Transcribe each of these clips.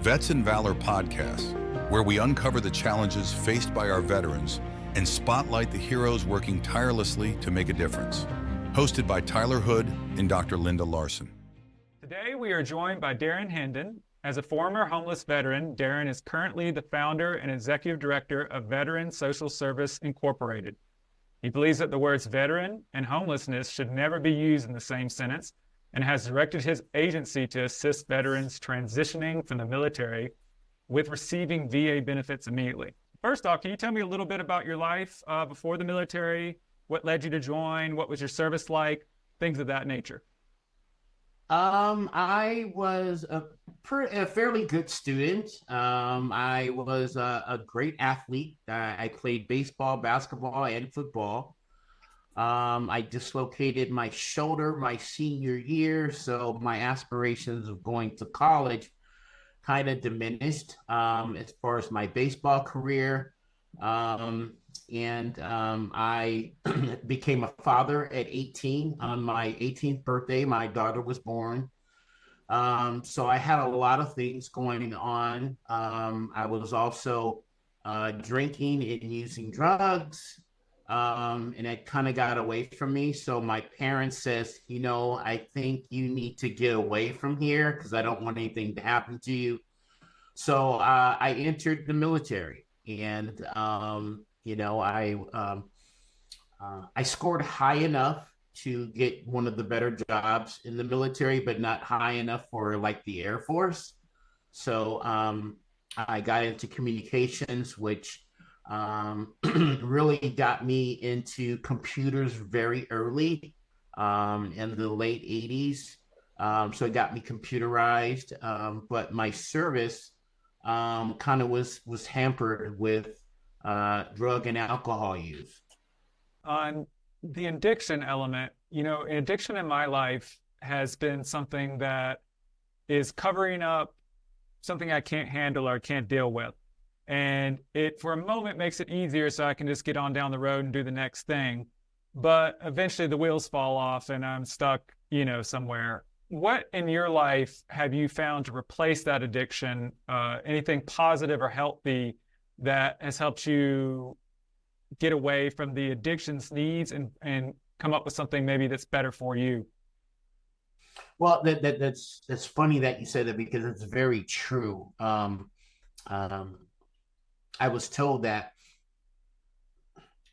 Vets and Valor podcast, where we uncover the challenges faced by our veterans and spotlight the heroes working tirelessly to make a difference. Hosted by Tyler Hood and Dr. Linda Larson. Today we are joined by Darren Hendon. As a former homeless veteran, Darren is currently the founder and executive director of Veteran Social Service Incorporated. He believes that the words veteran and homelessness should never be used in the same sentence, and has directed his agency to assist veterans transitioning from the military with receiving VA benefits immediately. First off, can you tell me a little bit about your life before the military? What led you to join? What was your service like? Things of that nature. I was a fairly good student. I was a great athlete. I played baseball, basketball, and football. I dislocated my shoulder my senior year, so my aspirations of going to college kind of diminished as far as my baseball career. I became a father at 18. On my 18th birthday, my daughter was born. So I had a lot of things going on. I was also drinking and using drugs. And it kind of got away from me. So my parents says, I think you need to get away from here because I don't want anything to happen to you. So I entered the military, and I scored high enough to get one of the better jobs in the military, but not high enough for like the Air Force. So I got into communications, which really got me into computers very early in the late 80s. So it got me computerized, but my service kind of was hampered with drug and alcohol use. On the addiction element, addiction in my life has been something that is covering up something I can't handle or can't deal with. And it, for a moment, makes it easier so I can just get on down the road and do the next thing. But eventually the wheels fall off and I'm stuck, somewhere. What in your life have you found to replace that addiction? Anything positive or healthy that has helped you get away from the addiction's needs and come up with something maybe that's better for you? Well, that's funny that you said that, because it's very true. I was told that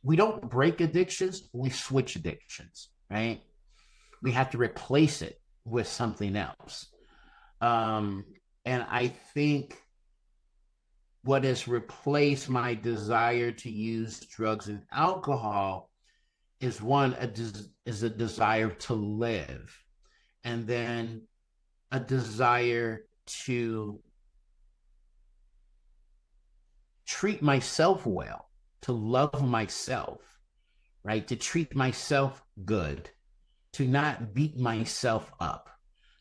we don't break addictions, we switch addictions, right? We have to replace it with something else. And I think what has replaced my desire to use drugs and alcohol is a desire to live, and then a desire to treat myself well, to love myself, right? To treat myself good, to not beat myself up,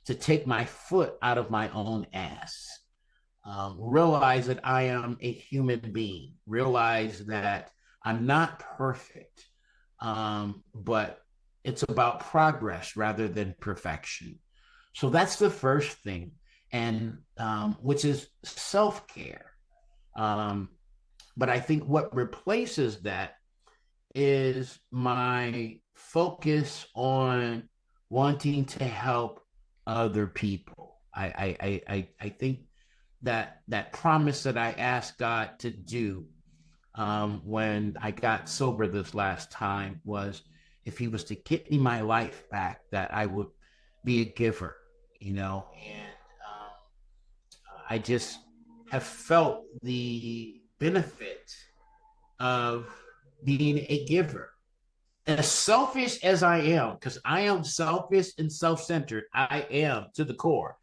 to take my foot out of my own ass. Realize that I am a human being, realize that I'm not perfect, but it's about progress rather than perfection. So that's the first thing, and which is self-care. But I think what replaces that is my focus on wanting to help other people. I think that promise that I asked God to do when I got sober this last time was, if he was to get me my life back, that I would be a giver, and I just have felt the benefit of being a giver. As selfish as I am, because I am selfish and self-centered, I am to the core.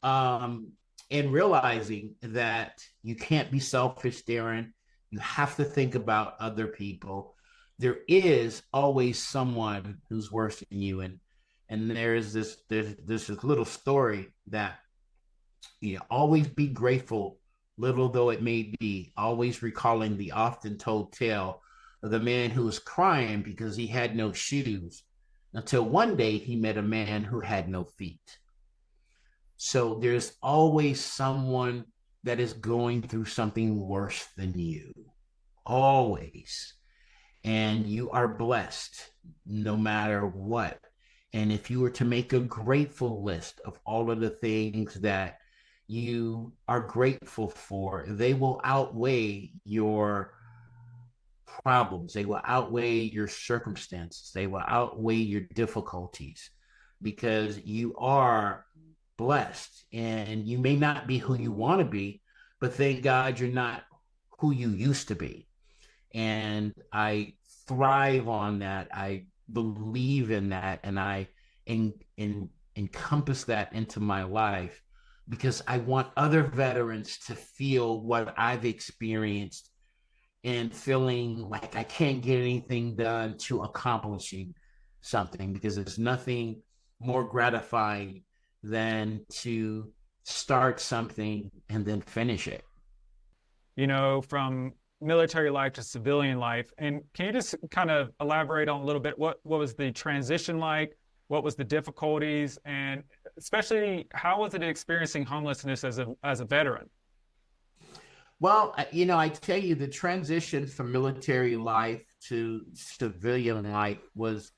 And realizing that you can't be selfish, Darren, you have to think about other people. There is always someone who's worse than you, and there's this little story that always be grateful, little though it may be, always recalling the often told tale of the man who was crying because he had no shoes, until one day he met a man who had no feet. So there's always someone that is going through something worse than you, always. And you are blessed no matter what. And if you were to make a grateful list of all of the things that you are grateful for, they will outweigh your problems. They will outweigh your circumstances. They will outweigh your difficulties because you are blessed, and you may not be who you want to be, but thank God you're not who you used to be. And I thrive on that. I believe in that, and I encompass that into my life because I want other veterans to feel what I've experienced and feeling like I can't get anything done to accomplishing something, because there's nothing more gratifying than to start something and then finish it. You know, from military life to civilian life. And can you just kind of elaborate on a little bit what was the transition like? What was the difficulties? And especially, how was it experiencing homelessness as a veteran? Well, I tell you, the transition from military life to civilian life was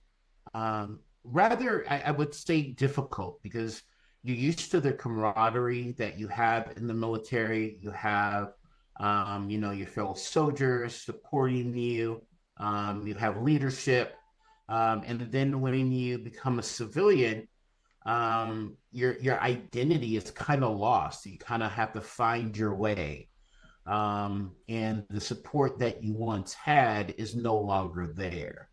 rather, I would say, difficult, because you're used to the camaraderie that you have in the military. You have, your fellow soldiers supporting you. You have leadership. And then when you become a civilian, your identity is kind of lost. You kind of have to find your way. And the support that you once had is no longer there.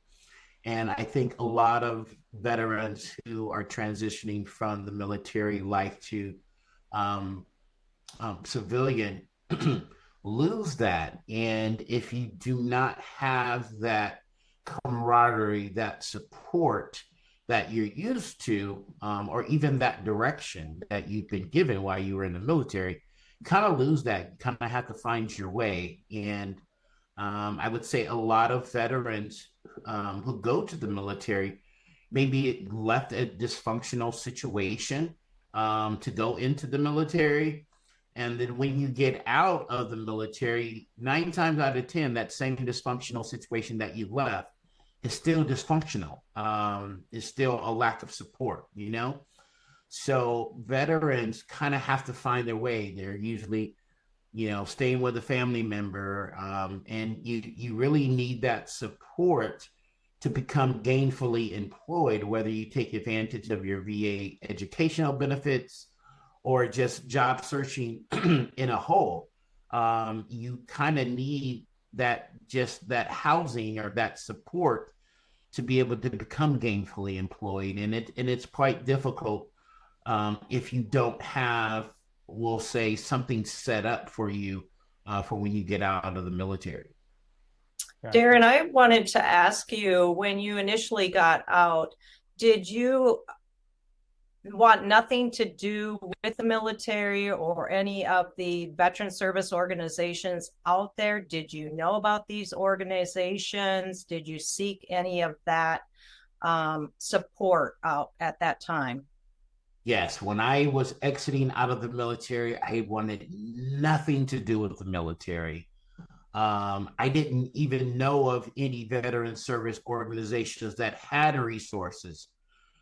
And I think a lot of veterans who are transitioning from the military life to civilian lose that. And if you do not have that camaraderie, that support that you're used to, or even that direction that you've been given while you were in the military, kind of lose that. You kind of have to find your way. And I would say a lot of veterans who go to the military maybe left a dysfunctional situation to go into the military. And then when you get out of the military, 9 times out of 10, that same dysfunctional situation that you left is still dysfunctional. Is still a lack of support, So veterans kind of have to find their way. They're usually, staying with a family member, and you really need that support to become gainfully employed, whether you take advantage of your VA educational benefits or just job searching in a whole. You kind of need that housing or that support to be able to become gainfully employed. And it's quite difficult if you don't have, we'll say, something set up for you for when you get out of the military. Darren, I wanted to ask you, when you initially got out, did you want nothing to do with the military or any of the veteran service organizations out there? Did you know about these organizations? Did you seek any of that support out at that time? Yes, when I was exiting out of the military, I wanted nothing to do with the military. I didn't even know of any veteran service organizations that had resources.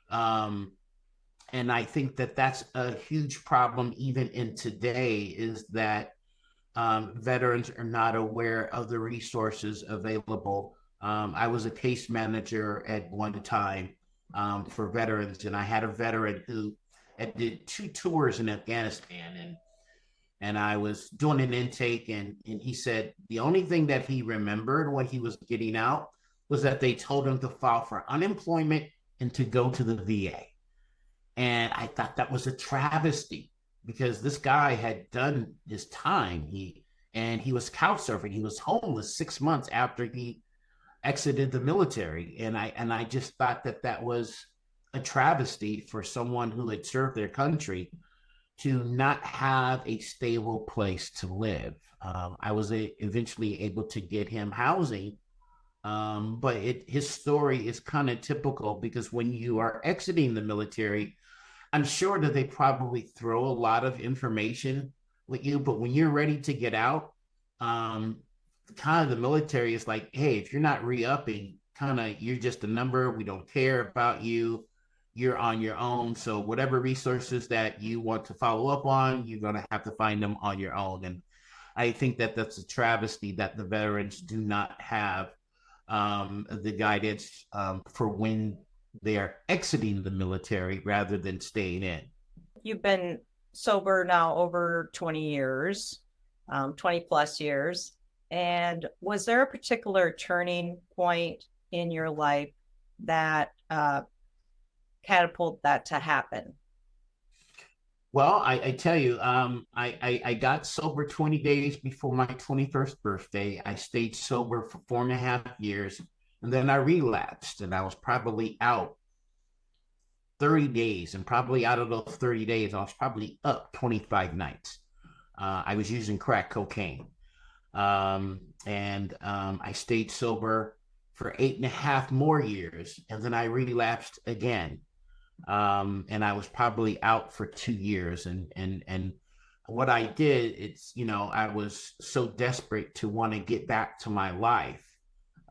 And I think that that's a huge problem even in today, is that veterans are not aware of the resources available. I was a case manager at one time for veterans, and I had a veteran who did 2 tours in Afghanistan, and I was doing an intake, and he said the only thing that he remembered when he was getting out was that they told him to file for unemployment and to go to the VA. And I thought that was a travesty, because this guy had done his time. He was couch surfing. He was homeless 6 months after he exited the military. And I just thought that was a travesty for someone who had served their country to not have a stable place to live. I was eventually able to get him housing, but his story is kind of typical, because when you are exiting the military, I'm sure that they probably throw a lot of information with you, but when you're ready to get out, kind of the military is like, hey, if you're not re-upping, kind of you're just a number. We don't care about you. You're on your own. So whatever resources that you want to follow up on, you're going to have to find them on your own. And I think that that's a travesty that the veterans do not have the guidance for when they are exiting the military rather than staying in. You've been sober now over 20 years, 20 plus years. And was there a particular turning point in your life that catapulted that to happen? Well, I tell you, I got sober 20 days before my 21st birthday. I stayed sober for 4.5 years, and then I relapsed, and I was probably out 30 days. And probably out of those 30 days, I was probably up 25 nights. I was using crack cocaine. I stayed sober for 8.5 more years, and then I relapsed again. And I was probably out for 2 years. And what I did, it's, I was so desperate to want to get back to my life,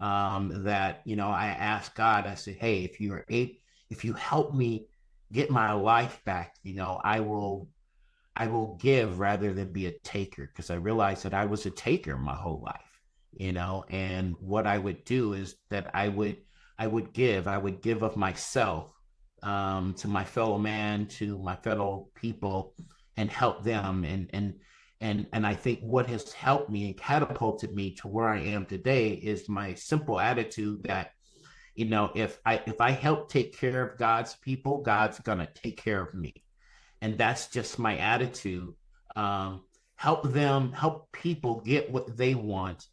that, I asked God, I said, hey, if you help me get my life back, I will give rather than be a taker, because I realized that I was a taker my whole life, and what I would do is that I would give of myself to my fellow man, to my fellow people, and help them. And I think what has helped me and catapulted me to where I am today is my simple attitude that, if I help take care of God's people, God's gonna take care of me. And that's just my attitude. Help people get what they want,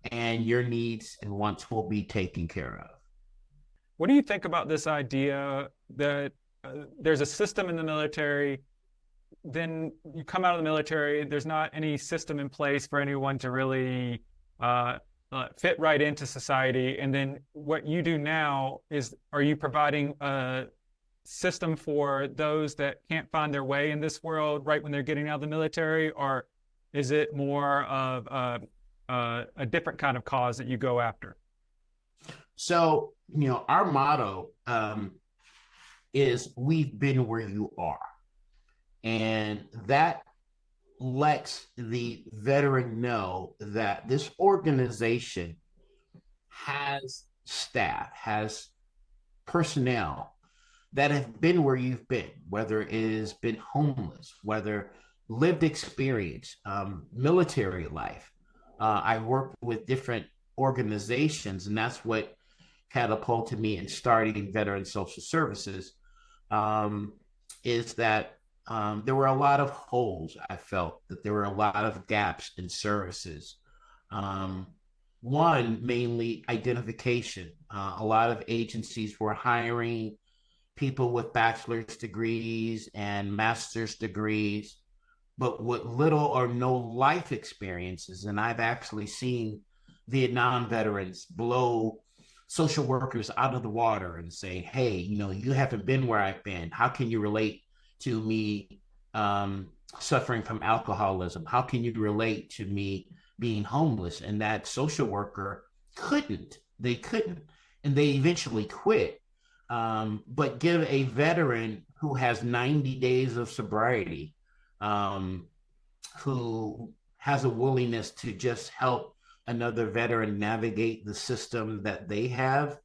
and your needs and wants will be taken care of. What do you think about this idea that there's a system in the military, then you come out of the military, there's not any system in place for anyone to really fit right into society, and then what you do now is, are you providing a system for those that can't find their way in this world right when they're getting out of the military, or is it more of a different kind of cause that you go after? So, our motto is we've been where you are. And that lets the veteran know that this organization has staff, has personnel that have been where you've been, whether it has been homeless, whether lived experience, military life. I worked with different organizations, and that's what catapulted me in starting Veteran Social Services, is that there were a lot of holes. I felt that there were a lot of gaps in services. One, mainly identification. A lot of agencies were hiring people with bachelor's degrees and master's degrees, but with little or no life experiences. And I've actually seen Vietnam veterans blow social workers out of the water and say, hey, you haven't been where I've been. How can you relate to me suffering from alcoholism? How can you relate to me being homeless? And that social worker couldn't. They couldn't. And they eventually quit. But give a veteran who has 90 days of sobriety, who has a willingness to just help another veteran navigate the system that they have,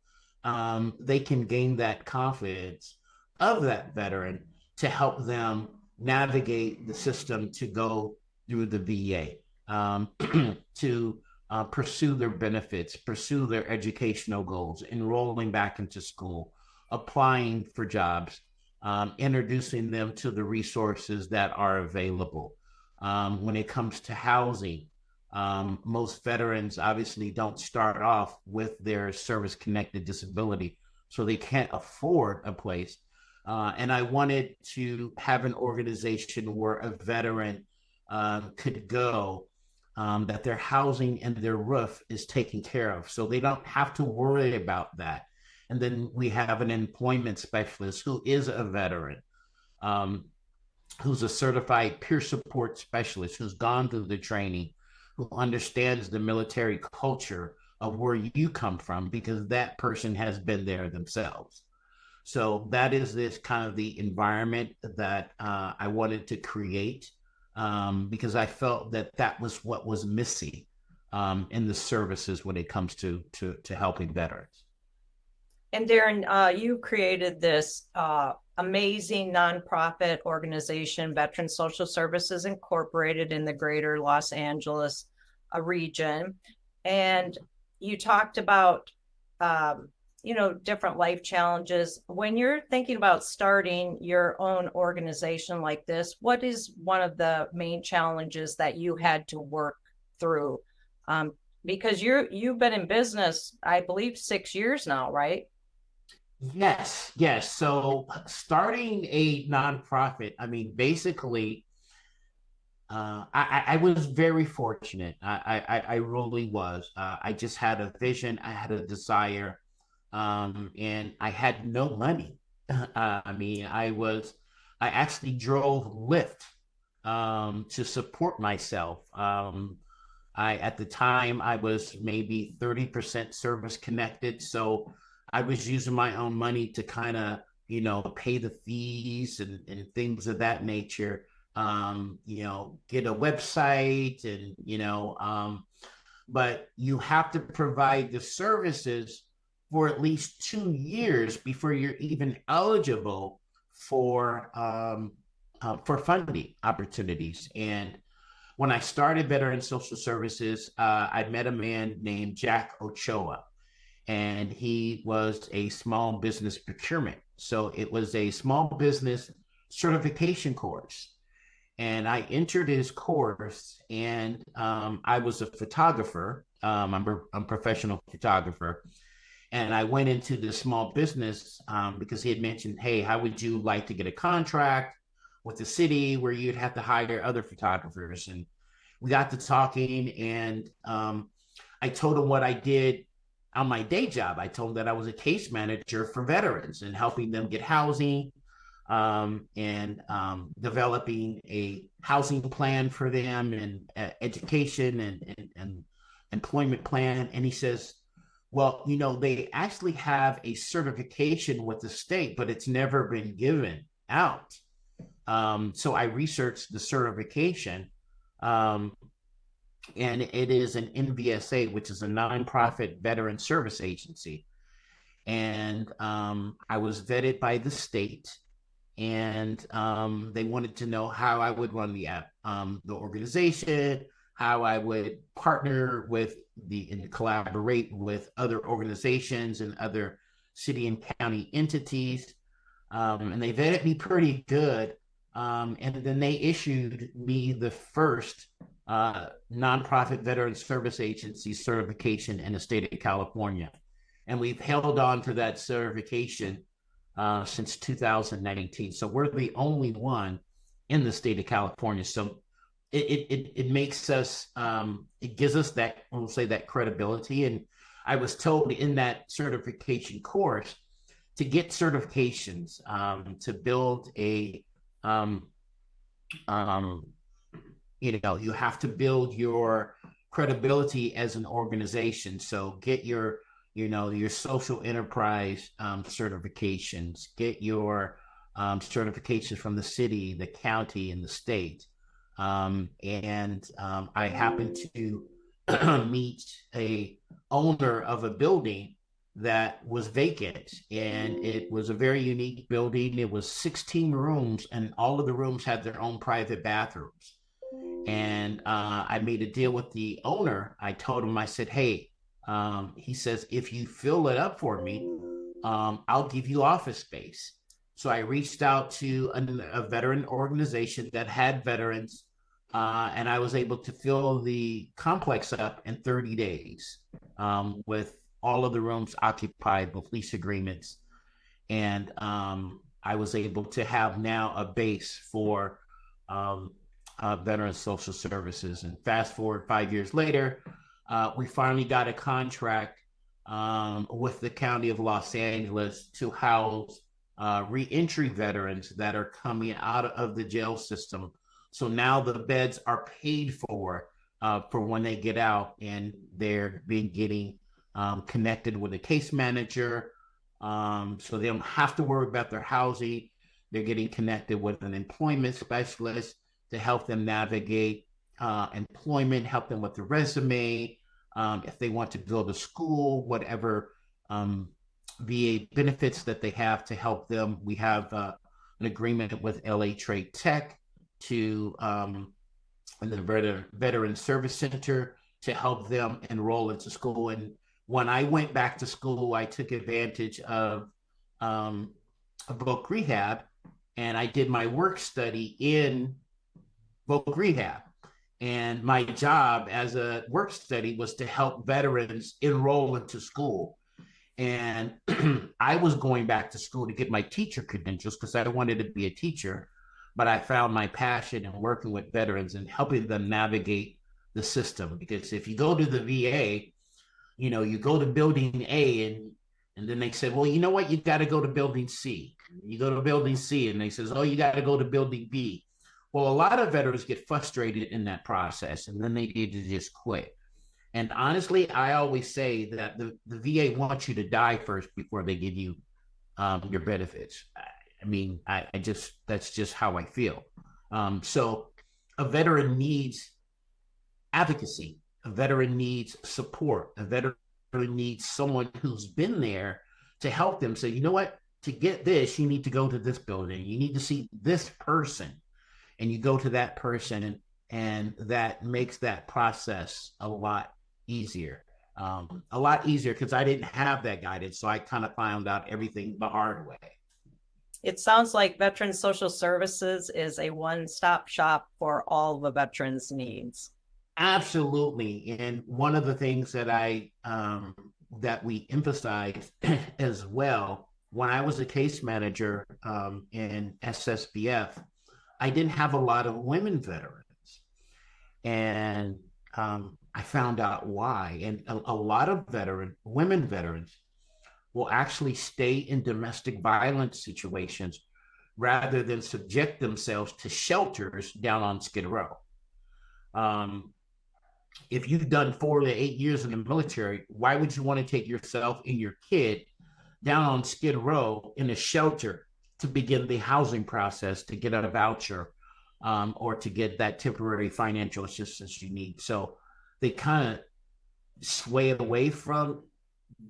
they can gain that confidence of that veteran to help them navigate the system to go through the VA, to pursue their benefits, pursue their educational goals, enrolling back into school, applying for jobs, introducing them to the resources that are available. When it comes to housing, most veterans obviously don't start off with their service-connected disability, so they can't afford a place. And I wanted to have an organization where a veteran could go, that their housing and their roof is taken care of, so they don't have to worry about that. And then we have an employment specialist who is a veteran, who's a certified peer support specialist, who's gone through the training, who understands the military culture of where you come from, because that person has been there themselves. So that is this kind of the environment that I wanted to create, because I felt that that was what was missing in the services when it comes to helping veterans. And Darren, you created this amazing nonprofit organization, Veteran Social Services Incorporated, in the greater Los Angeles region. And you talked about, different life challenges. When you're thinking about starting your own organization like this, what is one of the main challenges that you had to work through? Because you've been in business, I believe, 6 years now, right? Yes. So starting a nonprofit, I mean, basically, I was very fortunate. I really was. I just had a vision. I had a desire, and I had no money. I mean, I actually drove Lyft to support myself. At the time, I was maybe 30% service connected. So I was using my own money to kind of, pay the fees and things of that nature. Get a website and, but you have to provide the services for at least 2 years before you're even eligible for funding opportunities. And when I started Veteran Social Services, I met a man named Jack Ochoa, and he was a small business procurement. So it was a small business certification course. And I entered his course, and I was a photographer. I'm a professional photographer. And I went into the small business because he had mentioned, hey, how would you like to get a contract with the city where you'd have to hire other photographers? And we got to talking, and I told him what I did on my day job. I told him that I was a case manager for veterans and helping them get housing, and developing a housing plan for them, and education and employment plan. And he says, well, they actually have a certification with the state, but it's never been given out. So I researched the certification, and it is an NVSA, which is a nonprofit veteran service agency. And I was vetted by the state, and they wanted to know how I would run the organization, how I would partner with and collaborate with other organizations and other city and county entities. And they vetted me pretty good. And then they issued me the first nonprofit veteran service agency certification in the state of California. And we've held on to that certification since 2019. So we're the only one in the state of California. So it makes us, it gives us that, we'll say, that credibility. And I was told in that certification course to get certifications, to build a, you have to build your credibility as an organization. So get your social enterprise certifications, get your certifications from the city, the county, and the state. I happened to meet a owner of a building that was vacant, and it was a very unique building. It was 16 rooms, and all of the rooms had their own private bathrooms. And I made a deal with the owner. I told him, I said, hey, he says, if you fill it up for me, I'll give you office space. So I reached out to a veteran organization that had veterans, and I was able to fill the complex up in 30 days with all of the rooms occupied with lease agreements. And I was able to have now a base for veteran social services. And fast forward 5 years later, we finally got a contract with the county of Los Angeles to house reentry veterans that are coming out of the jail system. So now the beds are paid for when they get out, and they're getting connected with a case manager. So they don't have to worry about their housing. They're getting connected with an employment specialist to help them navigate employment, help them with the resume, if they want to go to school, whatever VA benefits that they have to help them. We have an agreement with LA Trade Tech to the Veteran Service Center to help them enroll into school. And when I went back to school, I took advantage of voc rehab, and I did my work study in voc rehab. And my job as a work study was to help veterans enroll into school. And I was going back to school to get my teacher credentials because I wanted to be a teacher. But I found my passion in working with veterans and helping them navigate the system. Because if you go to the VA, you go to building A, and then they said, well, you know what? You got to go to building C. You go to building C, and they says, oh, you got to go to building B. Well, a lot of veterans get frustrated in that process, and then they need to just quit. And honestly, I always say that the VA wants you to die first before they give you your benefits. I mean, that's just how I feel. So a veteran needs advocacy. A veteran needs support. A veteran needs someone who's been there to help them say, you know what, to get this, you need to go to this building. You need to see this person. And you go to that person, and that makes that process a lot easier. Because I didn't have that guidance. So I kind of found out everything the hard way. It sounds like Veterans Social Services is a one-stop shop for all the veterans' needs. Absolutely. And one of the things that that we emphasize as well, when I was a case manager in SSBF, I didn't have a lot of women veterans. And I found out why. And a lot of women veterans will actually stay in domestic violence situations rather than subject themselves to shelters down on Skid Row. If you've done 4 to 8 years in the military, why would you want to take yourself and your kid down on Skid Row in a shelter to begin the housing process, to get a voucher, or to get that temporary financial assistance you need? So they kind of sway away from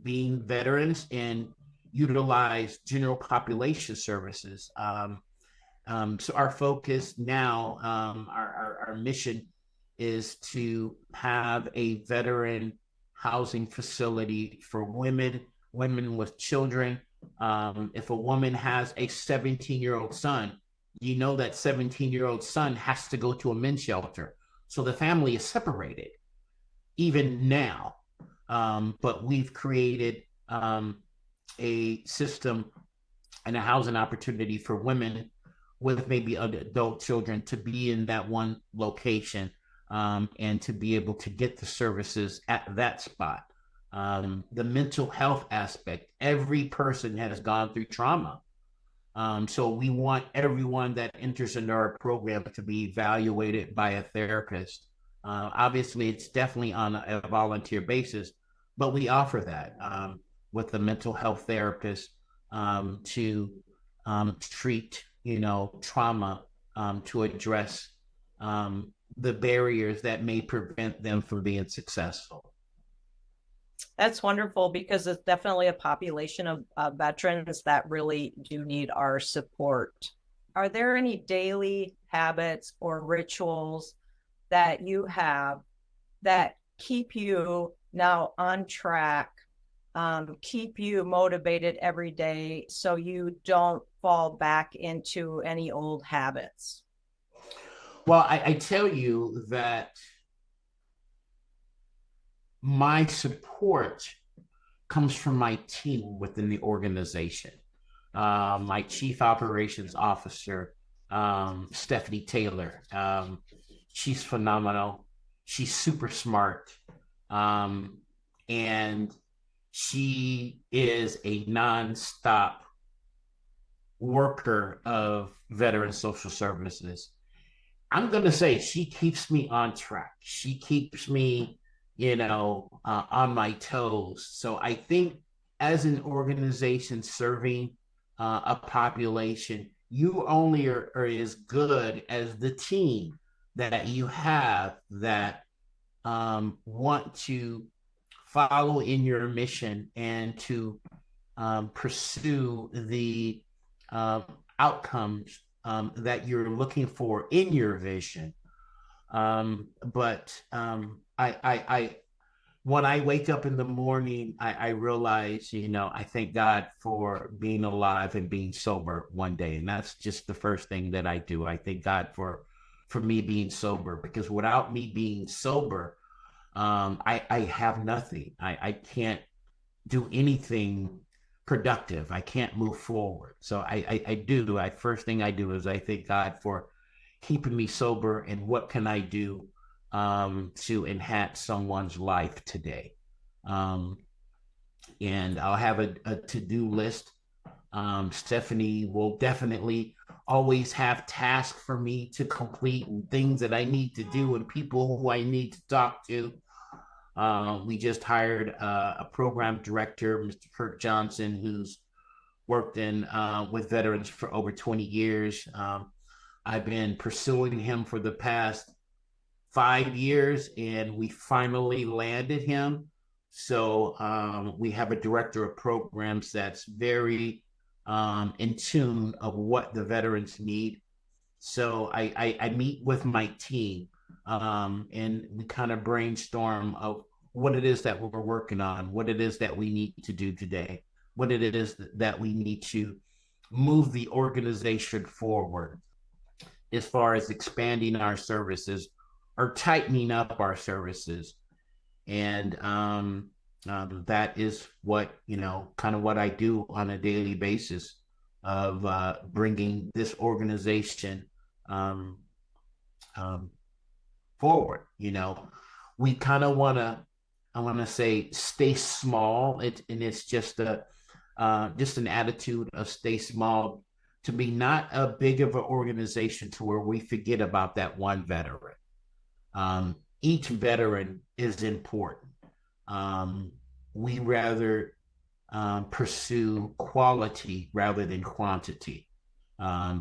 being veterans and utilize general population services. So our focus now, our mission is to have a veteran housing facility for women with children. If a woman has a 17-year-old son, you know that 17-year-old son has to go to a men's shelter. So the family is separated, even now. But we've created a system and a housing opportunity for women with maybe adult children to be in that one location, and to be able to get the services at that spot. The mental health aspect, every person has gone through trauma. So we want everyone that enters into our program to be evaluated by a therapist. Obviously, it's definitely on a volunteer basis, but we offer that with a mental health therapist to treat, trauma, to address the barriers that may prevent them from being successful. That's wonderful, because it's definitely a population of veterans that really do need our support. Are there any daily habits or rituals that you have that keep you now on track, keep you motivated every day so you don't fall back into any old habits? Well, I tell you that my support comes from my team within the organization. My chief operations officer, Stephanie Taylor, she's phenomenal. She's super smart. And she is a nonstop worker of veteran social services, I'm going to say she keeps me on track. She keeps me, on my toes. So I think as an organization serving a population, you only are as good as the team that you have that want to follow in your mission and to pursue the outcomes that you're looking for in your vision. But when I wake up in the morning, I realize, I thank God for being alive and being sober one day. And that's just the first thing that I do. I thank God for me being sober, because without me being sober, I have nothing. I can't do anything productive. I can't move forward. So first thing I do is I thank God for keeping me sober, and what can I do to enhance someone's life today. And I'll have a to-do list. Stephanie will definitely always have tasks for me to complete and things that I need to do and people who I need to talk to. We just hired a program director, Mr. Kirk Johnson, who's worked with veterans for over 20 years. I've been pursuing him for the past 5 years, and we finally landed him. So we have a director of programs that's very in tune of what the veterans need. So I meet with my team, and we kind of brainstorm of what it is that we're working on, what it is that we need to do today, what it is that we need to move the organization forward as far as expanding our services or tightening up our services. And that is what, kind of what I do on a daily basis of bringing this organization forward. We kind of I want to say, stay small. And it's just an attitude of stay small, to be not a big of an organization to where we forget about that one veteran. Each veteran is important. We rather pursue quality rather than quantity,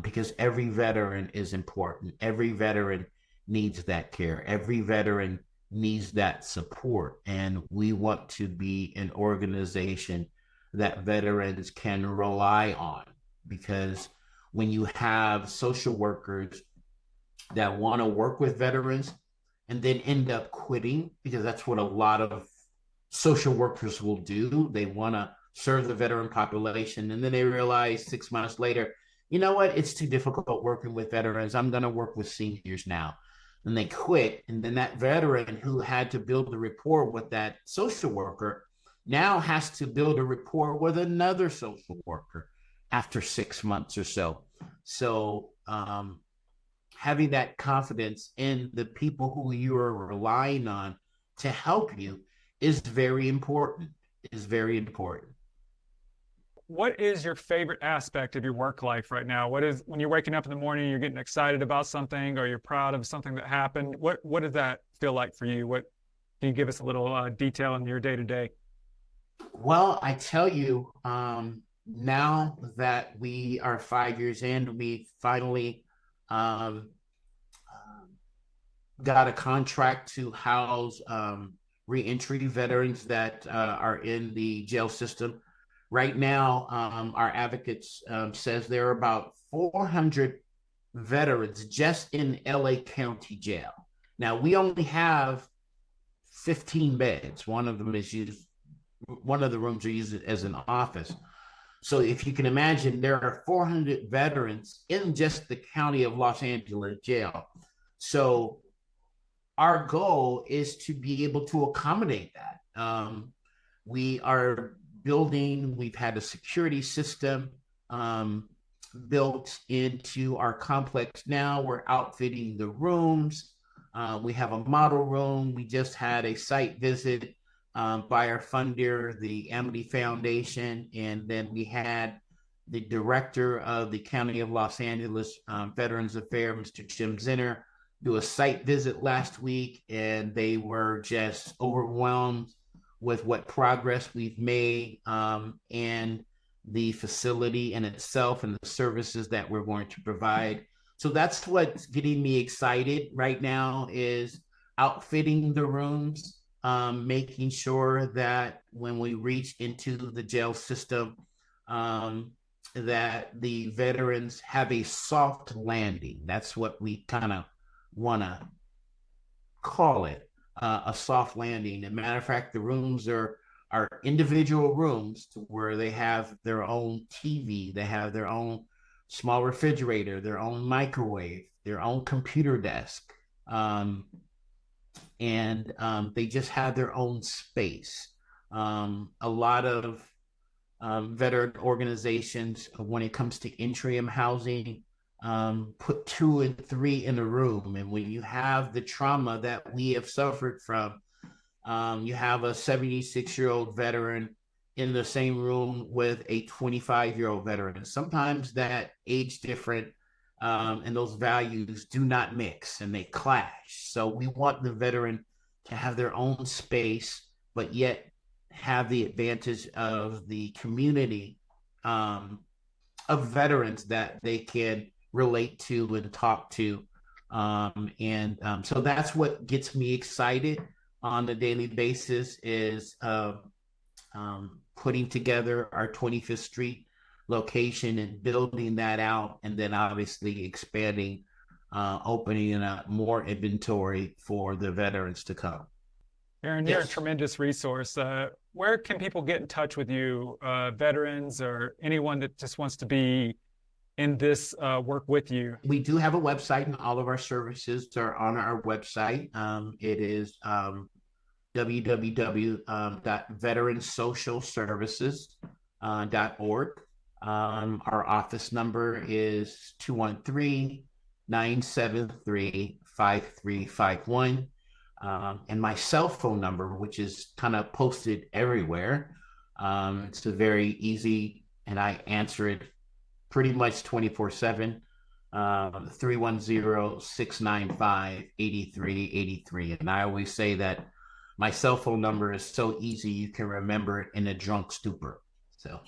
because every veteran is important. Every veteran needs that care. Every veteran needs that support. And we want to be an organization that veterans can rely on, because when you have social workers that want to work with veterans and then end up quitting, because that's what a lot of social workers will do. They want to serve the veteran population, and then they realize 6 months later, you know what, it's too difficult working with veterans. I'm going to work with seniors now. And they quit. And then that veteran who had to build a rapport with that social worker now has to build a rapport with another social worker after 6 months or so. So having that confidence in the people who you are relying on to help you is very important. What is your favorite aspect of your work life right now? What is, when you're waking up in the morning, you're getting excited about something, or you're proud of something that happened? What does that feel like for you? Can you give us a little detail in your day to day? Well, I tell you, now that we are 5 years in, we finally got a contract to house reentry veterans that are in the jail system. Right now, our advocates says there are about 400 veterans just in LA County Jail. Now, we only have 15 beds. One of the rooms are used as an office. So if you can imagine, there are 400 veterans in just the county of Los Angeles jail. So our goal is to be able to accommodate that. We are building, we've had a security system built into our complex now. We're outfitting the rooms. We have a model room. We just had a site visit by our funder, the Amity Foundation, and then we had the director of the County of Los Angeles Veterans Affairs, Mr. Jim Zinner, do a site visit last week, and they were just overwhelmed with what progress we've made, and the facility in itself and the services that we're going to provide. So that's what's getting me excited right now, is outfitting the rooms, making sure that when we reach into the jail system, that the veterans have a soft landing. That's what we kind of want to call it, a soft landing. As a matter of fact, the rooms are individual rooms to where they have their own TV, they have their own small refrigerator, their own microwave, their own computer desk, and they just have their own space. A lot of veteran organizations, when it comes to interim housing, put 2 and 3 in a room. And when you have the trauma that we have suffered from, you have a 76-year-old veteran in the same room with a 25-year-old veteran. Sometimes that age difference and those values do not mix, and they clash. So we want the veteran to have their own space, but yet have the advantage of the community of veterans that they can relate to and talk to. So that's what gets me excited on a daily basis, is putting together our 25th Street location and building that out, and then obviously expanding, opening up more inventory for the veterans to come. Darren, you're a tremendous resource. Where can people get in touch with you, veterans or anyone that just wants to be in this work with you? We do have a website, and all of our services are on our website. It is www.veteransocialservices.org. Our office number is 213-973-5351. And my cell phone number, which is kind of posted everywhere. It's a very easy, and I answer it pretty much 24/7, 310-695-8383. And I always say that my cell phone number is so easy you can remember it in a drunk stupor. So